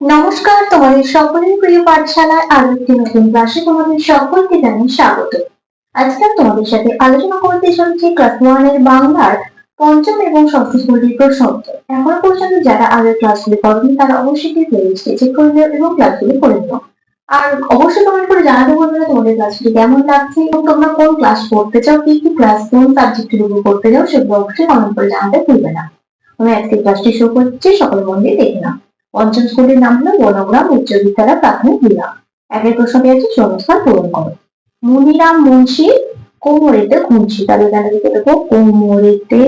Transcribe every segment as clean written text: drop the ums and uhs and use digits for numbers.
নমস্কার, তোমাদের সকলের প্রিয় পাঠশালায় আরো একটি নতুন ক্লাসে তোমাদের সকলকে জানাই স্বাগত। আজকে আমি তোমাদের সাথে আলোচনা করতে চলেছি ক্লাস 1 এর বাংলার পঞ্চম এবং ষষ্ঠ শ্রেণীর প্রশ্ন উত্তর। এখনো পর্যন্ত যারা আগের ক্লাসগুলি করেনি তারা অবশ্যই প্লেলিস্টে চেক করে নিও এবং ক্লাসগুলি করে নিও। আর অবশ্যই কমেন্ট করে জানাতে বলবে না তোমাদের ক্লাসগুলি কেমন লাগছে এবং তোমরা কোন ক্লাস পড়তে চাও, কি কি ক্লাস কোন সাবজেক্টের উপর করতে চাও সেগুলো অবশ্যই কমেন্ট করে জানাতে ভুলবে না। আমি আজকে ক্লাসটি শুরু করছি, সকলে মন দিয়ে দেখে নাও। পঞ্চম স্কুলের নাম হলো বনগ্রাম উচ্চ বিদ্যালয় প্রাথমিক বিভাগ। একের প্রশ্নটি আছে শূন্যস্থান পূরণ করো। মুনিরাম মুন্সি কোমরেতে ঘুমছি, তাহলে এখানে লিখে দেবো কোমরেতে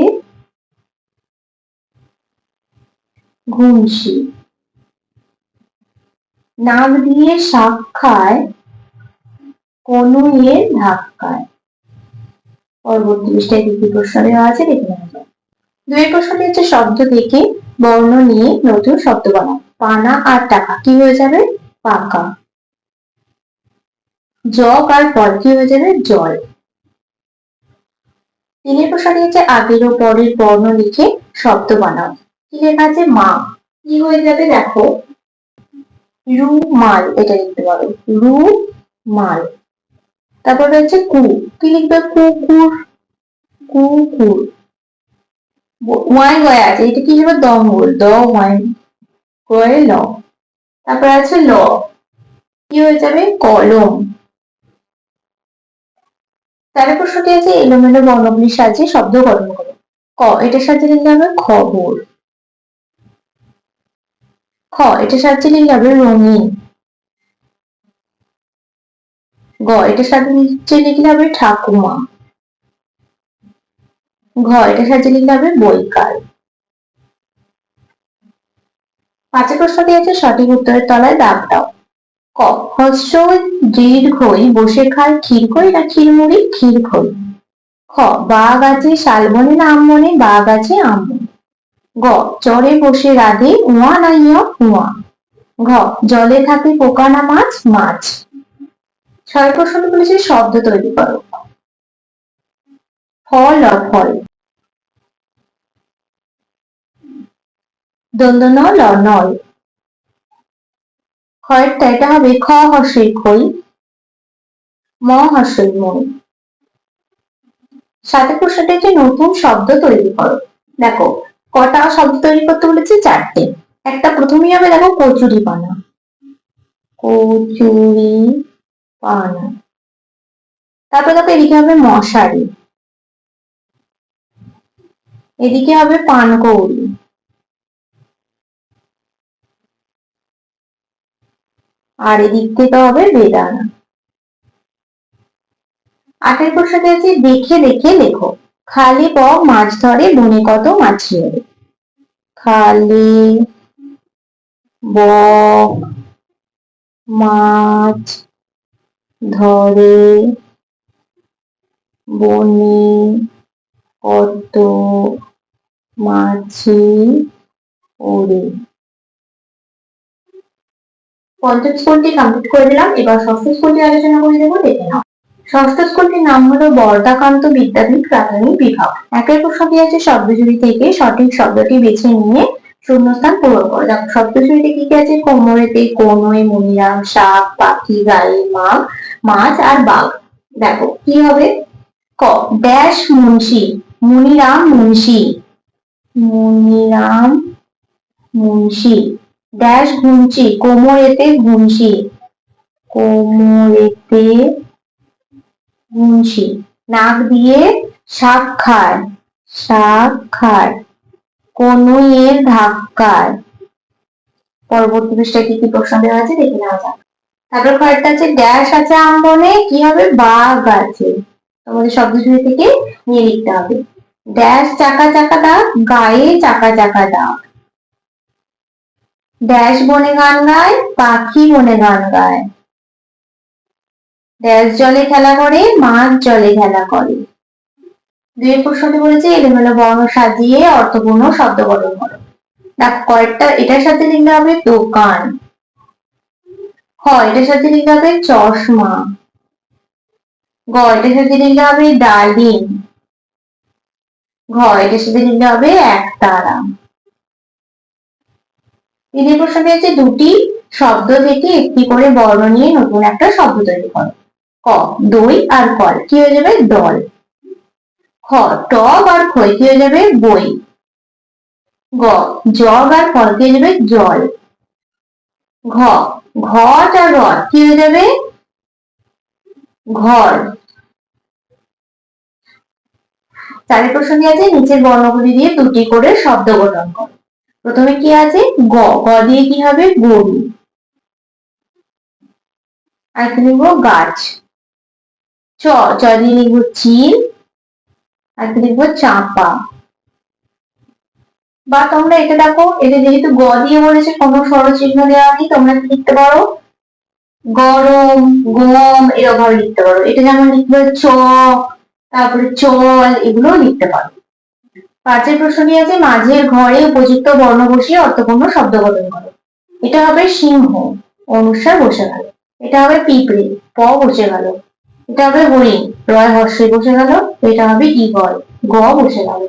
ঘুমছি। নাক দিয়ে শাক খায় কনুইয়ের ধাক্কায়। পরবর্তী পৃষ্ঠায় কি কি প্রশ্ন দেওয়া আছে দেখে নেওয়া যাক। দুই প্রশ্নটি হচ্ছে শব্দ থেকে বর্ণ নিয়ে নতুন শব্দ বানাও। পানা আর টাকা কি হয়ে যাবে? পাকা। জগ আর ফল কি হয়ে যাবে? জল। তিনের প্রশ্নটি হচ্ছে আগের ও পরের বর্ণ লিখে শব্দ বানাও। কি লেখা আছে? মা কি হয়ে যাবে? দেখো রুমাল, এটা লিখতে পারো রুমাল। তারপর রয়েছে কু, কি লিখবে? কুকুর, কুকুর। ওয়াই গয়ে আছে, এটা কি হবে? দঙ্গল, দ ওয়াই গয়ে ল। তারপর আছে ল, কি হয়ে যাবে? কলম। তারপর প্রশ্নটি আছে এলোমেলো বর্ণগুলির সাহায্যে শব্দ গঠন করো। ক, এটার সাহায্যে লিখতে হবে খবর। খ, এটার সাহায্যে লিখতে হবে রঙিন। গ, এটার সাহায্যে লিখলে হবে ঠাকুমা। ঘ, এটার সাহায্যে লিখলে হবে বৈকাল। পাঁচের প্রশ্নটি আছে সঠিক উত্তরের তলায় দাগ দাও। ক, হস্য দীর্ঘই বসে খায় ক্ষীরকই না ক্ষীরমুড়ি? ক্ষীরকই। খ, বাঘ আছে শালবনে না আমবনে? বাঘ আছে আমবনে। গ, চরে বসে রাধে উয়া না ইয়া? উয়া। ঘ, জলে থাকে পোকা না মাছ? মাছ। ছয় প্রশ্নটি বলেছে শব্দ তৈরি করো। ফল ফল, দন্ত ন ল নল। খয়েরটা এটা হবে খ হর্ষই খই, ম হর্ষই মই। সাথে প্রশ্নটা হচ্ছে নতুন শব্দ তৈরি করো। দেখো কটা শব্দ তৈরি করতে বলেছে? চারটে। একটা প্রথমেই হবে দেখো কচুরি পানা, কচুরি পানা। তারপর দেখো এদিকে হবে মশারি, এদিকে হবে পানকৌড়ি, আর এদিক থেকে হবে বেদানা। আটের প্রশ্নটি আছে দেখে দেখে লেখো। খালে বক মাছ ধরে বনে কত মাছি ওড়ে। খালে বক মাছ ধরে বনে কত মাছি ওড়ে। পঞ্চম স্কুলটি কমপ্লিট করে দিলাম, এবার ষষ্ঠ স্কুলটি আলোচনা করে দেবো, দেখে নাও। ষষ্ঠ স্কুলটির নাম হলো বরদাকান্ত বিদ্যাপীঠ প্রাথমিক বিভাগ। একের প্রশ্নটি আছে শব্দজুড়ি থেকে সঠিক শব্দটি বেছে নিয়ে শূন্যস্থান পূরণ করো। দেখো শব্দজুড়িতে কি কি আছে? কোমরেতে, কনুই, মুনিরাম, শাক, পাখি, গায়ে, মাঘ, মাছ আর বাঘ। দেখো কি হবে? ক, ড্যাশ মুন্সি, মুনিরাম মুন্সি, মুনিরাম মুন্সি। ড্যাশ ঘুমছি, কোমরেতে ঘুমছি, কোমরেতে ঘুমছি। নাক দিয়ে শাক খায়, শাক খায় কনুইয়ের ধাক্কায়। পরবর্তী পৃষ্ঠায় কি কি প্রশ্ন দেওয়া আছে দেখে নেওয়া যাক। তারপর কয়েকটা আছে ড্যাশ আছে আমবনে, কি হবে? বাঘ আছে। তোমাদের শব্দজুড়ি থেকে নিয়ে লিখতে হবে। ড্যাশ চাকা চাকা দাগ, গায়ে চাকা চাকা দাগ। ড্যাশ বনে গান গায়, পাখি বনে গান গায়। ড্যাশ জলে খেলা করে, মাছ জলে খেলা করে। দুই প্রশ্নটি বলেছে এলোমেলো বর্ণ সাজিয়ে অর্থপূর্ণ শব্দ গঠন করো। দেখো কয়েকটা এটার সাথে লিখতে হবে দোকান। খ, এটার সাথে লিখতে হবে চশমা। গ, এটার সাথে লিখতে হবে ডালিম। ঘ, এটার সাথে লিখতে হবে একতারা। দ্বিতীয় প্রশ্নটি হচ্ছে দুটি শব্দ থেকে একটি করে বর্ণ নিয়ে নতুন একটা শব্দ তৈরি করো। ক দই আর কল কি হয়ে যাবে দল। খ টব আর খই কি হয়ে যাবে বই। গ জগ আর ফল কি হয়ে যাবে জল। ঘ ঘট আর রথ কি হয়ে যাবে ঘর। চারের প্রশ্নটি আছে নিচের বর্ণগুলি দিয়ে দুটি করে শব্দ গঠন করো। প্রথমে কি আছে গ গ দিয়ে কি হবে গরু। আর কি লিখবো গাছ। চ চ দিয়ে লিখবো চিল। আর কি লিখবো চাপা। বা তোমরা এটা দেখো, এটা যেহেতু গ দিয়ে বলেছে কোনো স্বরচিহ্ন দেওয়া নেই, তোমরা কি লিখতে পারো গরম গম এরকম ভাবে লিখতে পারো। এটা যেমন লিখবে চ, তারপরে চল, এগুলো লিখতে পারো। পাঁচের প্রশ্নটি আছে মাঝের ঘরে উপযুক্ত বর্ণ বসিয়ে অর্থপূর্ণ শব্দ গঠন করো। এটা হবে সিংহ, অনুসার বসে গেল। এটা হবে পিঁপড়ে, প বসে গেল। এটা হবে হরিণ, রয় হর্ষে বসে গেল। এটা হবে ঈগল, গ বসে গেল।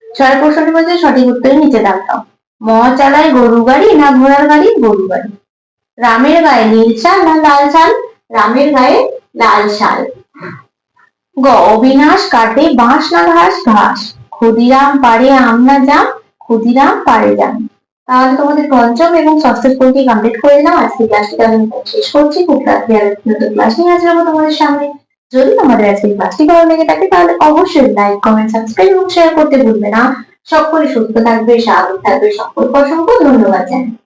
ছয় প্রশ্নটি মধ্যে সঠিক উত্তরে নিচে দাগ দাও। ম চালায় গরু গাড়ি না ঘোড়ার গাড়ি গরু গাড়ি। রামের গায়ে নীল শাল না লাল শাল রামের গায়ে লাল শাল। গ অবিনাশ কাটে বাঁশ না ঘাস ঘাস। ক্ষুদিরাম পারে আম না জাম ক্ষুদিরাম পারে জাম। তাহলে তোমাদের পঞ্চম এবং ষষ্ঠ স্কুলটি কমপ্লিট করে নাও। আজকে ক্লাসটি আমি শেষ করছি। খুব তাড়াতাড়ি আর নতুন ক্লাস নিয়ে আসবো তোমাদের সামনে। যদি তোমাদের আজকে ক্লাসটি ভালো লেগে থাকে তাহলে অবশ্যই লাইক কমেন্ট সাবস্ক্রাইব এবং শেয়ার করতে ভুলবে না। সকলে সুস্থ থাকবে, স্বাভাবিক থাকবে। সকলকে অসংখ্য ধন্যবাদ জানাই।